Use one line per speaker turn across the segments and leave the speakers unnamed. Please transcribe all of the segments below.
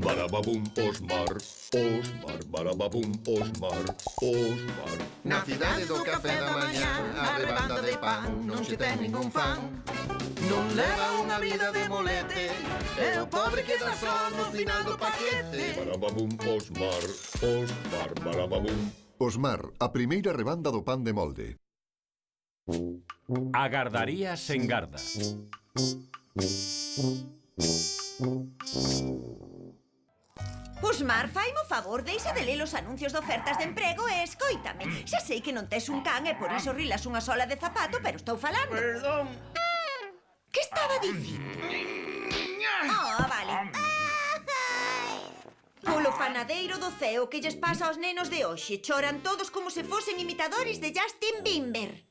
barababum, Osmar. Osmar, barababum, Osmar. Osmar.
Na cidade do café da mañá, a rebanda de pan non se ten ningún fan. Non leva unha vida de molete, e o pobre queda só no final do paquete.
Barababum, Osmar. Osmar, barababum.
Osmar, a primeira rebanda do pan de molde.
A gardaría sen garda.
Osmar, faime o favor, deixa de ler os anuncios de ofertas de emprego e escoítame. Xa sei que non tes un can e por iso rilas unha sola de zapato, pero estou falando.
Perdón.
Que estaba dicindo? Oh, vale. Polo fanadeiro do ceo, que lles pasa aos nenos de hoxe? Choran todos como se fosen imitadores de Justin Bieber.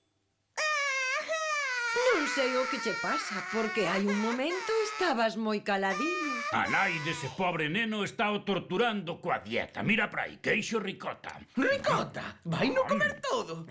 Non sei o que che pasa, porque hai un momento estabas moi caladiño.
A nai dese pobre neno está o torturando coa dieta. Mira pra aí, queixo ricota.
Ricota, vai no comer todo.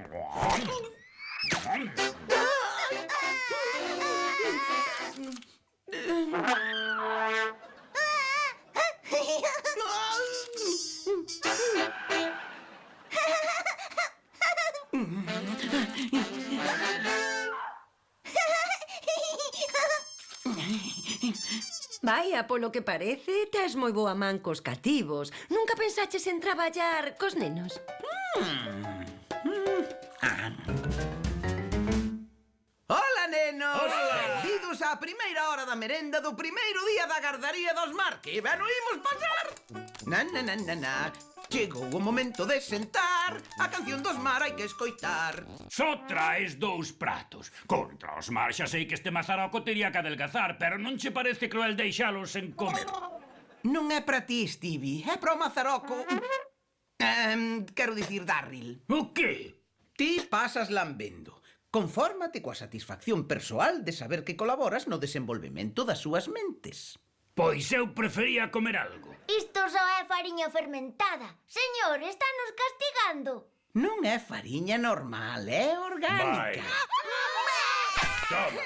Vaia, polo que parece, tes moi boa man cos cativos. Nunca pensaches en traballar cos nenos?
Hola, nenos! Hola. Benvidos á primeira hora da merenda do primeiro día da gardaría dos Osmar. Que ben o imos pasar! Na. Chegou o momento de sentar. A canción dos Osmar hai que escoitar.
Só traes 2 pratos. Contra Osmar, xa sei que este mazaroco tería que adelgazar, pero non che parece cruel deixalos sen comer?
Non é para ti, Stevie, é para o mazaroco. Quero dicir Darryl.
O qué?
Ti pasas lambendo. Confórmate coa satisfacción persoal de saber que colaboras no desenvolvemento das súas mentes.
Pois eu prefería comer algo.
Isto só é fariña fermentada. Señor, estános castigando.
Non é fariña normal, é orgánica.
Toma.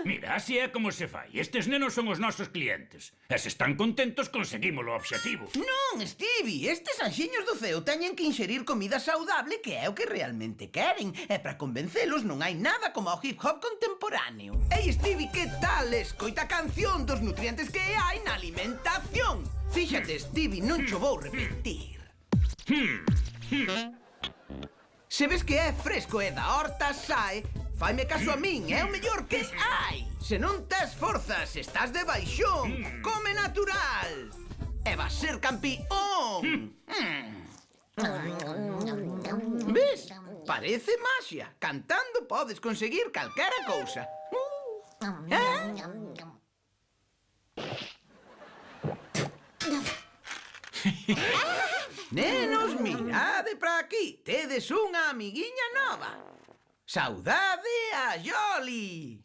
Mira, así é como se fai. Estes nenos son os nosos clientes. E se están contentos, conseguimos o obxectivo.
Non, Stevie, estes anxiños do ceo teñen que inxerir comida saudable, que é o que realmente queren. E para convencelos non hai nada como o hip-hop contemporáneo. Ei, Stevie, que tal? Escoita a canción dos nutrientes que hai na alimentación. Fíxate, Stevie, non cho vou repetir. Se ves que é fresco e da horta sae, faime caso a min, é o mellor que hai. Se non tes forzas, estás de baixón. Come natural. E vas ser campión. Ves? Parece maxia. Cantando podes conseguir calquera cousa. Nenos, mirade para aquí. Tedes unha amiguiña nova. Saudade a Jolly.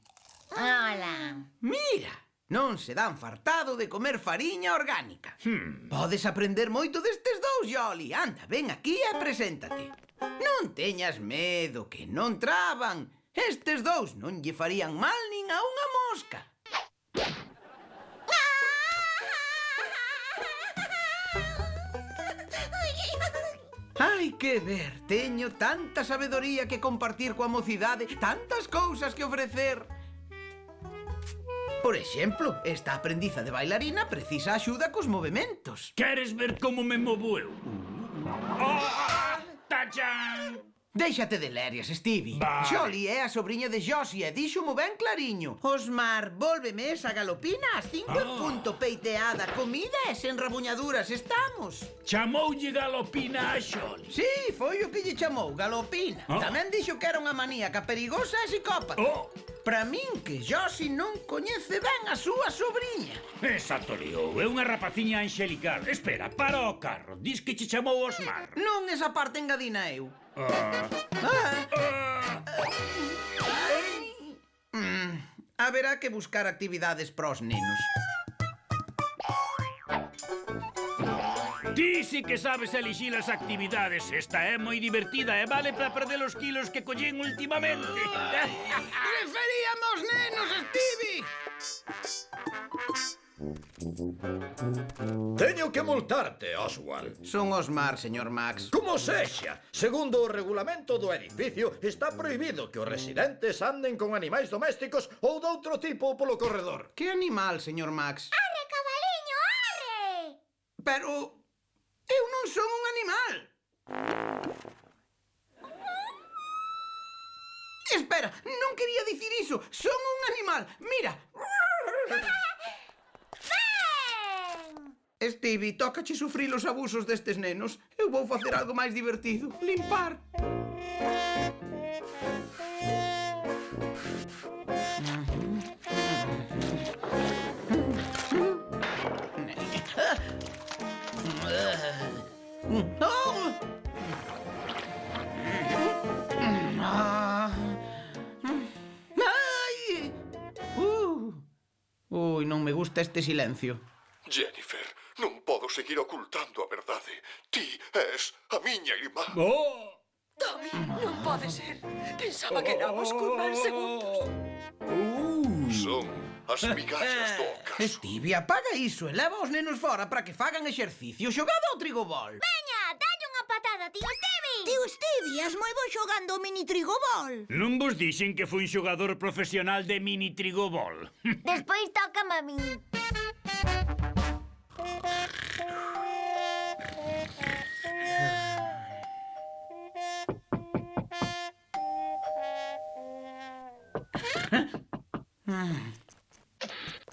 Hola.
Mira, non se dan fartado de comer fariña orgánica. Podes aprender moito destes dous, Jolly. Anda, ven aquí e preséntate. Non teñas medo, que non traban. Estes dous non lle farían mal nin a unha mosca. Hai que ver, teño tanta sabedoría que compartir coa mocidade, tantas cousas que ofrecer. Por exemplo, esta aprendiza de bailarina precisa axuda cos movementos.
Queres ver como me movo eu? Tachán!
Déixate de lerias, Stevie.
Vale.
Jolly é a sobrinha de Josie e díxomo ben clariño. Osmar, vólveme esa galopina as 5 en punto, peiteada, comida e sen rabuñaduras, estamos.
Chamoulle galopina a Xoli.
Sí, foi o que lle chamou, galopina. Tamén dixo que era unha maníaca perigosa e psicópata. Para min que Josie non coñece ben a súa sobrinha.
Esa toreou, é unha rapaciña angelical. Espera, para o carro, dis que che chamou Osmar.
Non, esa parte engadina eu. Haberá que buscar actividades pros nenos.
Ti sí que sabes elixir as actividades. Esta é moi divertida e vale para perder os kilos que collín últimamente.
que multarte, Oswald.
Son Osmar, señor Max.
Como sexa, segundo o regulamento do edificio, está prohibido que os residentes anden con animais domésticos ou doutro tipo polo corredor.
Que animal, señor Max?
Arre, cabaliño, arre!
Pero eu non son un animal. Espera, non quería dicir iso. Son un animal. Mira.
Ben!
Stevie, tócache sufrir os abusos destes nenos. Eu vou facer algo máis divertido. Limpar. Ai! Ui, non me gusta este silencio.
Jennifer, non podo seguir ocultando a verdade. Ti és a miña irmá.
Oh!
Tommy, non pode ser. Pensaba que éramos con máis segundos.
Son as migallas do ocaso.
Stevie, apaga iso e leva os nenos fora para que fagan exercicio xogado ao trigobol.
Veña, dalle unha patada, tío Stevie! Tío Stevie, és moi bo xogando o mini trigobol.
Non vos dixen que fui un xogador profesional de mini trigobol.
Despois tócame a min.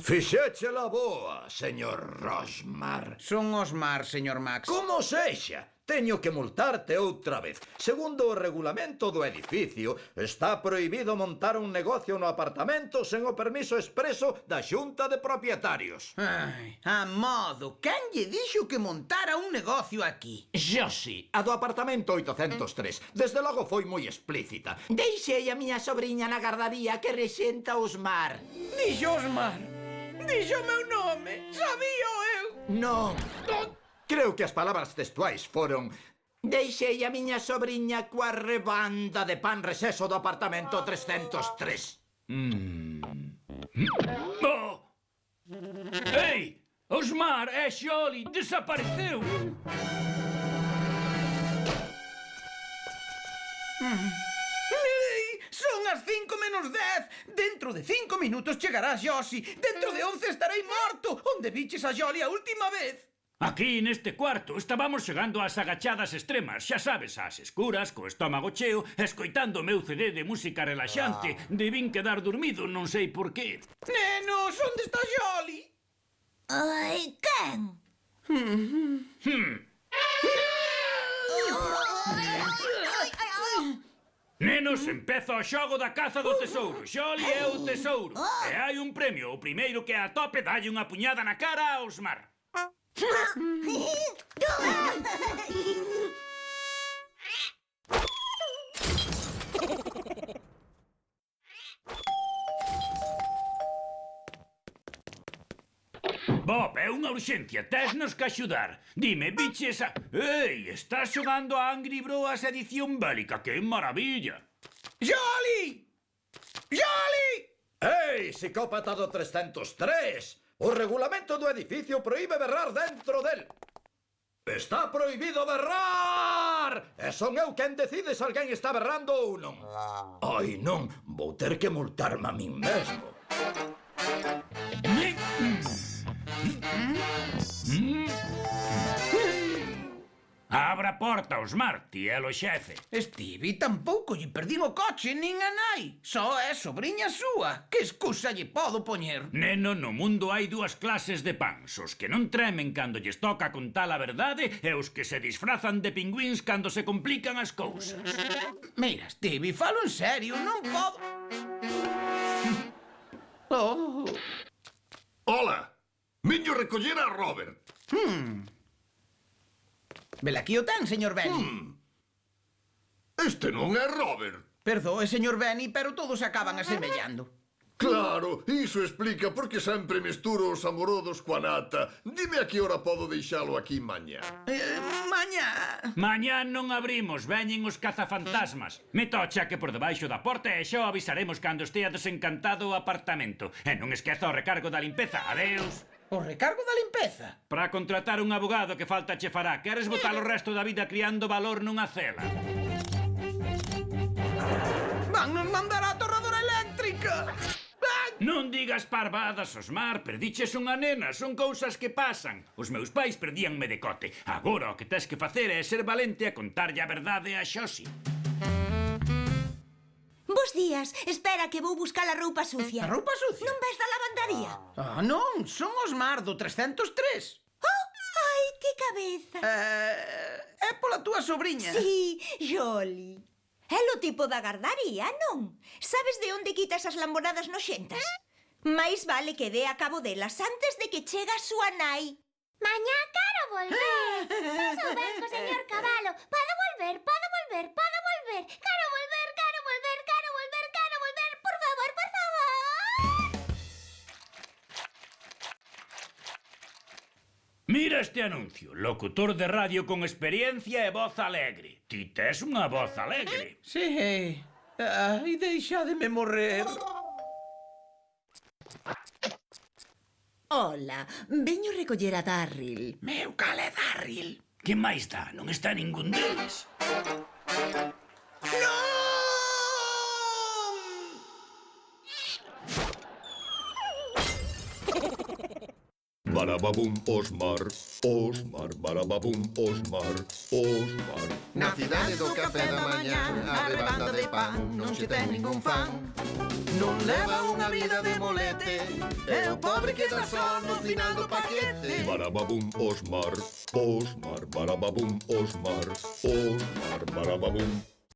Fixéchela boa, señor Rosmar.
Son Osmar, señor Max.
Como sexa, teño que multarte outra vez. Segundo o regulamento do edificio, está prohibido montar un negocio no apartamento sen o permiso expreso da Xunta de Propietarios.
Ai, a modo, quen lle dixo que montara un negocio aquí?
Josi, a do apartamento 803. Desde logo foi moi explícita. Deixei a miña sobrinha na gardaría que rexenta os mar.
Dixo Osmar. Dixo o meu nome. Sabío eu.
Non. Creo que as palabras textuais foron: deixei a miña sobrinha coa rebanda de pan rexeso do apartamento 303.
Oh! Ei! Osmar e Xoli desapareceu!
Ei, son as 5 menos 10. Dentro de 5 minutos chegará Josi. Dentro de 11 estarei morto. Onde viches a Jolly a última vez?
Aquí neste cuarto estábamos xogando ás agachadas extremas, xa sabes, ás escuras, co estómago cheo, escoitando o meu CD de música relaxante. Debín quedar dormido, non sei por qué.
Nenos, onde está Jolly?
Ai, quen?
Nenos, empeza o xogo da caza do tesouro. Xoli é o tesouro. E hai un premio. O primeiro que a tope dalle unha puñada na cara a Osmar. Bob, é unha urxencia, tesnos que axudar. Dime, biches a... Ei, estás xogando a Angry Broas edición bélica, que maravilla.
Jolly! Jolly!
Ei, psicópata do 303! O regulamento do edificio proíbe berrar dentro del. Está prohibido berrar! E son eu quen decide se alguén está berrando ou non. Ai, non, vou ter que multarme a min mesmo.
Abra a porta, Osmar, ti é o xefe.
Stevie, tampouco lle perdín o coche nin a nai. Só é sobriña súa. Que excusa lle podo poñer?
Neno, no mundo hai dúas clases de pans. Os que non tremen cando lles toca contar a verdade e os que se disfrazan de pingüins cando se complican as cousas.
Mira, Stevie, falo en serio, non podo... Oh.
Ola, viño recoller a Robert.
Velaquí o ten, señor Benny.
Este non é Robert.
Perdoe, señor Benny, pero todos acaban asemellando.
Claro, iso explica por que sempre mesturo os amorodos coa nata. Dime a que hora podo deixalo aquí mañá.
Mañá...
Mañá non abrimos, veñen os cazafantasmas. Meta o chaque por debaixo da porta e xa avisaremos cando estea desencantado o apartamento. E non esqueza o recargo da limpeza. Adeus.
O recargo da limpeza.
Para contratar un abogado que falta che fará. Queres botar o resto da vida criando valor nunha cela?
Van nos mandar a torradora eléctrica.
Non digas parvadas, Osmar. Perdiches unha nena. Son cousas que pasan. Os meus pais perdíanme de cote. Agora o que tes que facer é ser valente a contarlle a verdade a Xosi.
Bos días. Espera que vou buscar a roupa sucia.
A roupa sucia?
Non ves da lavandaría?
Ah, non, son Osmar do 303.
Oh, ai, que cabeza.
É pola túa sobrinha.
Sí, Joli. É o tipo da gardaría, non? Sabes de onde quitas as lambonadas noxentas? Mais vale que dé a cabo delas antes de que chega a súa nai.
Mañá quero volver. Pasou ben co señor Cabalo. Podo volver, podo volver, podo volver. Quero volver, quero volver, quero volver, quero volver. Por favor, por favor.
Mira este anuncio. Locutor de radio con experiencia e voz alegre. Ti tes unha voz alegre.
Sí. Ai, deixádeme morrer.
Ola, veño recoller a Darryl.
Meu, cal é Darryl?
Que máis dá? Non está ningún deles.
Barababum, Osmar, Osmar, barababum, Osmar, Osmar.
Na cidade do café da mañá, a rebanda de pan non se ten ningún fan. Non leva unha vida de molete, é o pobre que dá só no final do paquete.
Barababum, Osmar, Osmar, barababum, Osmar, Osmar, barababum.